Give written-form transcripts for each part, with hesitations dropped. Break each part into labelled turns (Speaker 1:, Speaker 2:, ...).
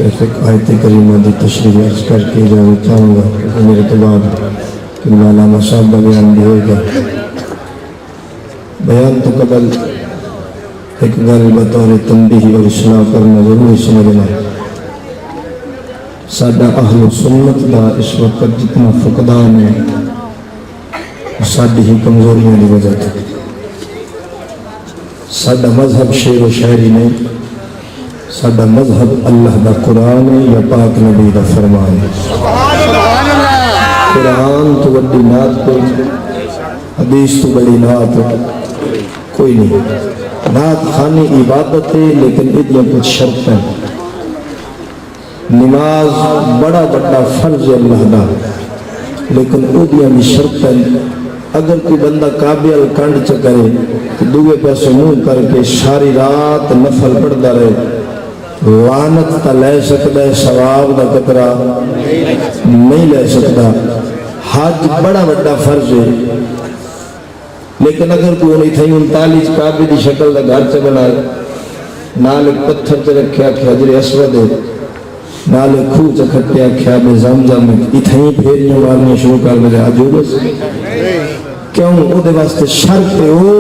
Speaker 1: آیت کریمہ دی تشریح عرض کر کے جانا چاہوں گا کہ میرے تو بعد کہ مولانا صاحب کا بیان بھی ہوئے گا۔ بیان تو قبل ایک گل بطور تنبیہ اور اصلاح کرنا ضروری سمجھنا، سادہ اہل سنت دا اس وقت جتنا فقدان ہے سادی ہی کمزوریاں دی وجہ تھی۔ سادہ مذہب شعر و شاعری نہیں، سادہ مذہب اللہ دا قرآن ہے یا پاک نبی دا فرمان ہے۔ قرآن تو بڑی نعت کوئی نہیں، حدیث تو بڑی نعت کوئی نہیں۔ نعت خانی عبادت ہے لیکن اتنا کچھ شرط ہے۔ نماز بڑا بڑا فرض ہے اللہ دا، لیکن ادیاں بھی شرط ہے۔ اگر کوئی بندہ قابل کنڈ چکرے تو دوے پیسے منہ کر کے ساری رات نفل پڑھتا رہے، لعنت تا لے سکتا ہے، ثواب دا قطرہ نہیں لے سکتا۔ حج بڑا بڑا فرض ہے، لیکن اگر کوئی نہیں تھی 39 کعبے دی شکل دا گھر سے بنائے، نال ایک پتھر سے رکھیا کہ حجر اسود ہے، نال ایک کھوہ سے کھٹیا کھیا بے زمزم ہے، اتھیں پھیریاں مارنی شروع کر دے عجوبس کیوں؟ او دے واسطے شرط ہو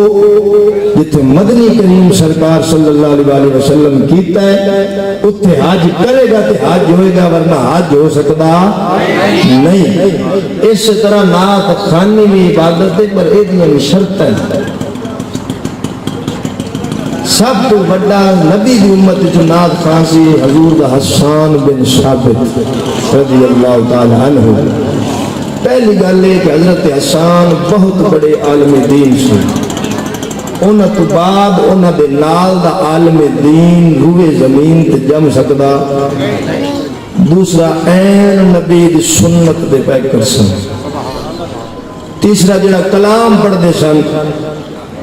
Speaker 1: جتے مدنی کریم سرکار صلی اللہ علیہ وسلم کیتا ہے اتھے حج کرے گا تے حج ہوئے گا، ورنہ حج ہو سکتا نہیں۔ اس طرح نعت خوانی بھی عبادت ہے، پر ایک میں شرط ہے۔ سب تو بڑا نبی دی امت جو نعت خوان سی حضور دا حسان بن ثابت رضی اللہ تعالی عنہ۔ پہلی گل ہے کہ حضرت حسان بہت بڑے عالم دین سے، انہاں تو بعد انہاں دے نال دا عالم دین روئے زمین تے جم سکدا۔ دوسرا این نبی دی سنت دے پیکر سن۔ تیسرا جڑا کلام پڑھ دے سن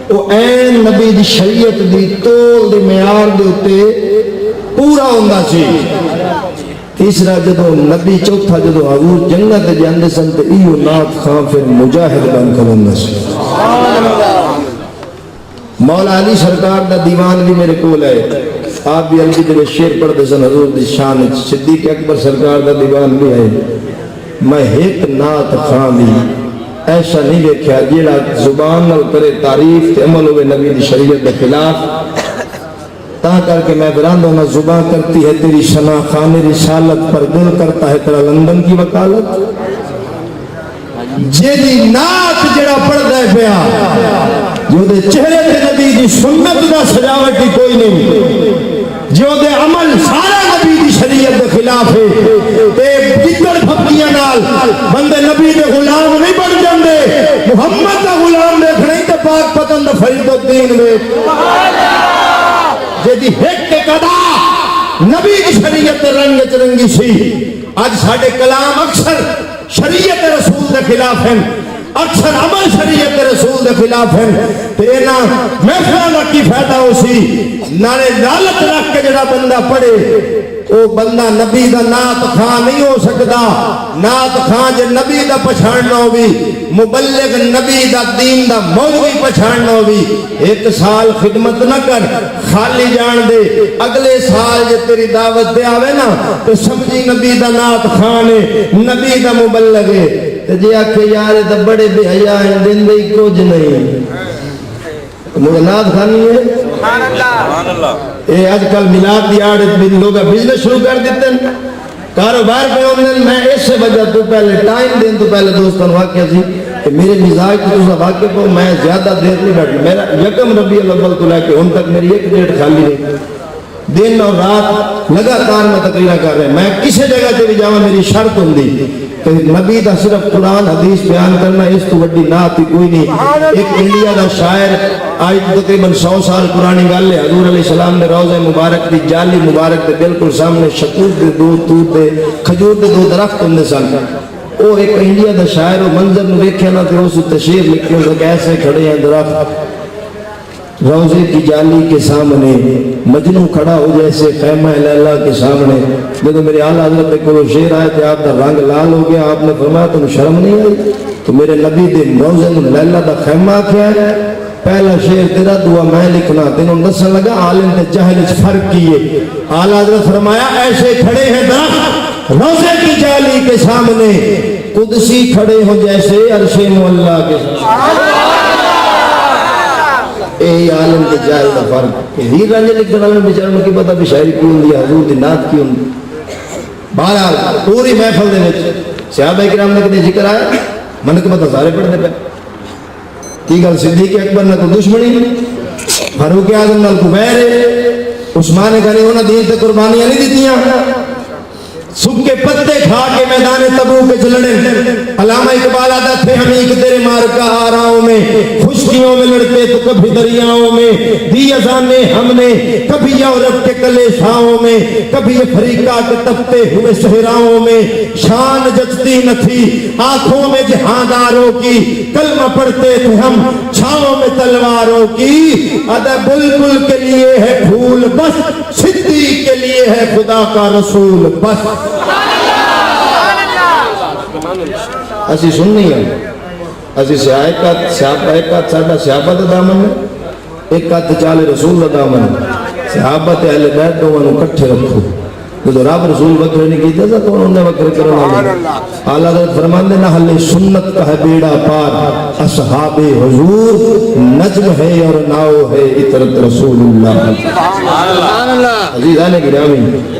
Speaker 1: وہ این نبی دی شریعت دی تول دی معیار دے اتے پورا ہوندا سی۔ تیسرا جدو نبی، چوتھا جدو حضور جنت جاندے سن تے ایو نعت خان پھر مجاہد بن کر ہوندا سی۔ مولا علی سرکار دا دیوان بھی میرے کول ہے، آپ بھی علی دے شعر پڑھ دے سن حضور دی شان۔ صدیق اکبر سرکار دا دیوان بھی ہے۔ میں ایک نعت خان دی ایسا نہیں دیکھا جیڑا زبان نال کرے تعریف تے عمل ہوئے نبی دی شریعت دے خلاف۔ تا کر کے میں بران دوں، زبان کرتی ہے تیری شنا خان رسالت پر، دل کرتا ہے تیرا لندن کی وکالت۔ جیدی نعت جڑا پڑھ دے پیا، جو دے چہرے دے نبی دی سنت دا سجاوٹی کوئی نہیں، جو دے عمل سارا نبی دی شریعت دے خلاف ہے، تے جتر پھپکیاں نال بندے نبی دے غلام نہیں بن جاندے۔ محمد دا غلام دیکھ نہیں تے پاک پتن دا فرید الدین میں جیدی ایک قدا نبی کی شریعت رنگ چرنگی سی۔ آج ساڑھے کلام اکثر شریعت رسول دے خلاف ہیں، اکثر عمل شریعت رسول دے خلاف ہیں۔ تینا محفلہ کا کی فائدہ ہو سی؟ نارے لالت رکھ کے جڑا بندہ پڑھے او بندہ نبی دا نعت خان نہیں ہو سکتا۔ نعت خان جے نبی دا پچھاڑنا ہوئی، مبلغ نبی دا دین دا مولوی پچھاڑنا ہوئی، ایک سال خدمت نہ کر خالی جان دے، اگلے سال جے تیری دعوت دے آوے نا تو سمجھی نبی دا نعت خان ہے، نبی دا مبلغ ہے۔ جے آکھے یار دا بڑے بے حیا ہیں، دن دے کچھ نہیں، مجھے نعت خانی ہے۔ اے آج کل ملاد دی آڑت بھی لوگا بزنس شروع کر دیتے ہیں، کاروبار پہ ہونے۔ میں اس سے وجہ تو پہلے ٹائم دین تو پہلے دوستان واقعہ سی کہ میرے مزاج تو دوسرا واقعہ کو میں زیادہ دیر نہیں بیٹھا۔ میرا یکم ربیع الاول کو لے کے ان تک میری ایک ڈیٹ خالی رہی، دن اور رات لگاتار میں تقریرہ کر رہے ہیں۔ میں کسی جگہ سے بھی جاؤں میری شرط ہوں دی کہ نبی دا صرف قرآن حدیث بیان کرنا، اس تو بڑی نعت ہی کوئی نہیں۔ ایک انڈیا دا شاعر آج تقریباً 100 سال پرانی گل ہے، حضور علیہ السلام نے روضہ مبارک دی جالی مبارک دے بالکل سامنے شکور دے دو توت دے کھجور دے دو درخت ہوندے سن۔ وہ ایک انڈیا دا شاعر وہ منظر میں دیکھے نا کہ اس تشریف لکھے ہوں کہ ایسے کھڑے ہیں درخت روضے کی جالی کے سامنے، مجنو کھڑا ہو جیسے خیمہ لیلہ کے سامنے۔ جب میرے اعلیٰ حضرت کو شعر آئے تھے، آپ دا رنگ لال ہو گیا، آپ نے فرمایا تم شرم نہیں آئی؟ تو میرے نبی دے روضے میں لیلہ دا خیمہ کیا ہے؟ پہلا شعر تیرا دعا میں لکھنا تینوں دسن لگا عالم تے جاہل وچ فرق کی ہے. اعلیٰ حضرت فرمایا ایسے کھڑے ہیں درخت روزے کی جالی کے سامنے، قدسی کھڑے ہو جیسے عرش مولا کے سامنے. اے عالم تے جاہل دا فرق. ہیر رانجے لکھن والے بیچاروں کی پتہ بھی شاعری کیوں ہوندی ہے، حضور دی نعت کیوں ہوندی. بہرحال پوری محفل دے وچ صحابہ کرام نے کدی ذکر آیا من کو پتہ سارے پڑھتے پے. کی گل صدیق اکبر نہ کوئی دشمنی، فاروق اعظم نال کوئی ویر ہے، عثمان غنی انہاں دین تے قربانیاں نہیں دتیاں. سب کے پتے کھا کے میدان تبوک کے لڑے. علامہ اقبال آتا تھے ہم ایک تیرے مار کا آراؤں میں، خشکیوں میں لڑتے تو کبھی دریاؤں میں، دی اذانیں ہم نے کبھی یورپ کے کلیساؤں میں، کبھی افریقہ کے تپتے ہوئے صحراؤں میں. شان جچتی نہ تھی آنکھوں میں جہانداروں کی، کلمہ پڑھتے تھے ہم چھاؤں میں تلواروں کی. ادا بلبل کے لیے ہے پھول بس، صدیق کے لیے ہے خدا کا رسول بس. اسی سننی ہے، اسی صحابہ ایک ہاتھ ساڈا صحابہ دا دامن ہے، ایک ہاتھ چالے رسول دا دامن ہے. صحابہ تے اہل بیت دونوں کٹھے رکھو. جو رب رسول وکرے نہیں کیتے تو انہوں نے وکرے کرنا ہے. اعلیٰ حضرت فرماندے نہ حل سنت کا ہے بیڑا پار، اصحاب حضور نجم ہے اور ناؤ ہے عطرت رسول اللہ. عزیزان گرامی